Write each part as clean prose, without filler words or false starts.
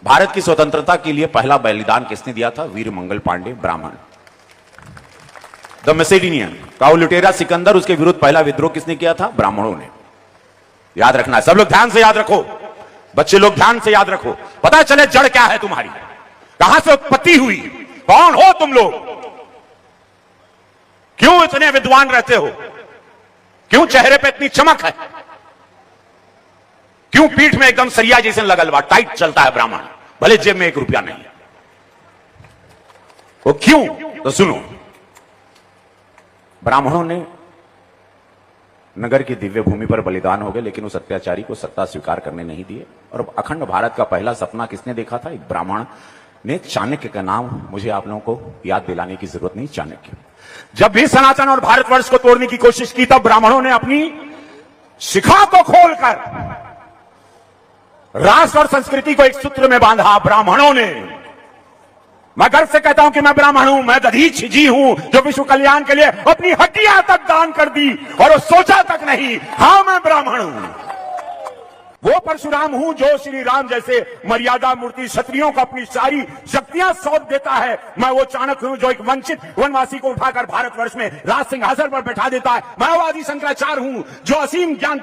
भारत की स्वतंत्रता के लिए पहला बलिदान किसने दिया था? वीर मंगल पांडे, ब्राह्मण। द मैसेडोनियन, काऊ लुटेरा सिकंदर, उसके विरुद्ध पहला विद्रोह किसने किया था? ब्राह्मणों ने। याद रखना है, सब लोग ध्यान से याद रखो, बच्चे लोग ध्यान से याद रखो, पता चले जड़ क्या है तुम्हारी, कहां से उत्पत्ति हुई, कौन हो तुम लोग, क्यों इतने विद्वान रहते हो, क्यों चेहरे पे इतनी चमक है, क्यों पीठ में एकदम सरिया जैसे लगल बा, टाइट चलता है ब्राह्मण, भले जेब में 1 रुपया नहीं, वो क्यों? तो सुनो, ब्राह्मणों ने नगर की दिव्य भूमि पर बलिदान हो गए, लेकिन उस अत्याचारी को सत्ता स्वीकार करने नहीं दिए। और अखंड भारत का पहला सपना किसने देखा था? एक ब्राह्मण ने। चाणक्य का नाम मुझे आप लोगों को याद दिलाने की जरूरत नहीं। चाणक्य जब भी सनातन और भारतवर्ष को तोड़ने की कोशिश की, तब ब्राह्मणों ने अपनी शिखा को खोलकर राष्ट्र और संस्कृति को एक सूत्र में बांधा। ब्राह्मणों ने, मैं गर्व से कहता हूं कि मैं ब्राह्मण हूं, मैं दधीच जी हूं जो विश्व कल्याण के लिए अपनी हड्डियां तक दान कर दी और सोचा तक नहीं। हां, मैं ब्राह्मण हूं, वो परशुराम हूं जो श्री राम जैसे मर्यादा मूर्ति क्षत्रियों को अपनी सारी शक्तियां सौंप देता है। मैं वो चाणक्य हूं जो एक वंचित वनवासी को उठाकर भारतवर्ष में राज सिंहासन पर बैठा देता है। मैं वो आदि शंकराचार्य हूं जो असीम ज्ञान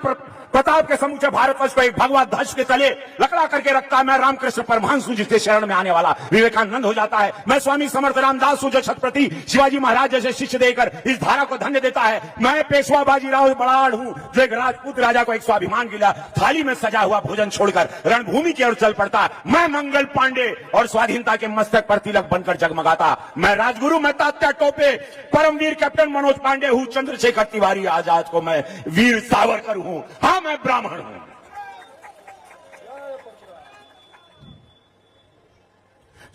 प्रताप के समूचे भारतवर्ष को एक भगवा ध्वज के तले लकड़ा करके रखता है। मैं रामकृष्ण परमहंस हूं जिसके शरण में आने वाला विवेकानंद हो जाता है। मैं स्वामी समर्थ रामदास हूं जो छत्रपति शिवाजी महाराज जैसे शिष्य देकर इस धारा को धन्य देता है। मैं पेशवा बाजीराव बड़ाड़ हूं जो एक राजपूत राजा को एक स्वाभिमान गिला थाली में सजा हुआ भोजन छोड़कर रणभूमि की ओर चल पड़ता। मैं मंगल पांडे और स्वाधीनता के मस्तक पर तिलक बनकर जगमगाता। मैं राजगुरु, मैं तात्या टोपे, परमवीर कैप्टन मनोज पांडे हूं, चंद्रशेखर तिवारी आजाद को मैं वीर सावरकर हूं। हाँ, मैं ब्राह्मण हूं।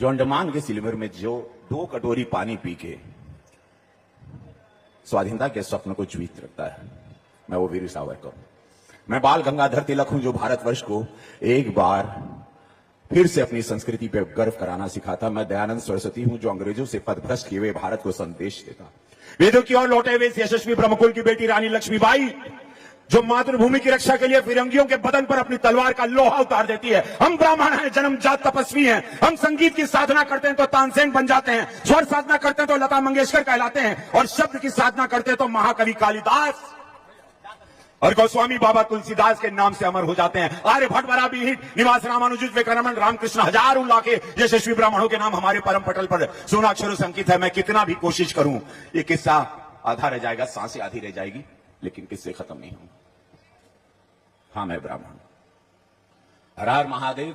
जो अंडमान के सिलवर में जो 2 कटोरी पानी पी के स्वाधीनता के स्वप्न को जीवित रखता है, मैं वो वीर सावरकर हूं। मैं बाल गंगाधर तिलक हूं जो भारतवर्ष को एक बार फिर से अपनी संस्कृति पे गर्व कराना सिखाता। मैं दयानंद सरस्वती हूं जो अंग्रेजों से पदभ्रष्ट किए हुए भारत को संदेश देता। वेदों की ओर लौटे हुए यशस्वी ब्रह्मकुल की बेटी रानी लक्ष्मीबाई जो मातृभूमि की रक्षा के लिए फिरंगियों के बदन पर अपनी तलवार का लोहा उतार देती है। हम ब्राह्मण हैं, जन्मजात तपस्वी हैं। हम संगीत की साधना करते हैं तो तानसेन बन जाते हैं, स्वर साधना करते हैं तो लता मंगेशकर कहलाते हैं, और शब्द की साधना करते हैं तो महाकवि कालिदास और गोस्वामी बाबा तुलसीदास के नाम से अमर हो जाते हैं। आर्यभट्ट, वराहमिहिर, निवास रामानुज, विवेकानंद, रामकृष्ण, हजारों लाखे यशस्वी ब्राह्मणों के नाम हमारे परम पटल पर सोनाक्षरों से अंकित है। मैं कितना भी कोशिश करूं, ये किस्सा आधा रह जाएगा, सांसें आधी रह जाएगी, लेकिन किससे खत्म नहीं हूं। हाँ, मैं ब्राह्मण। हर हर महादेव।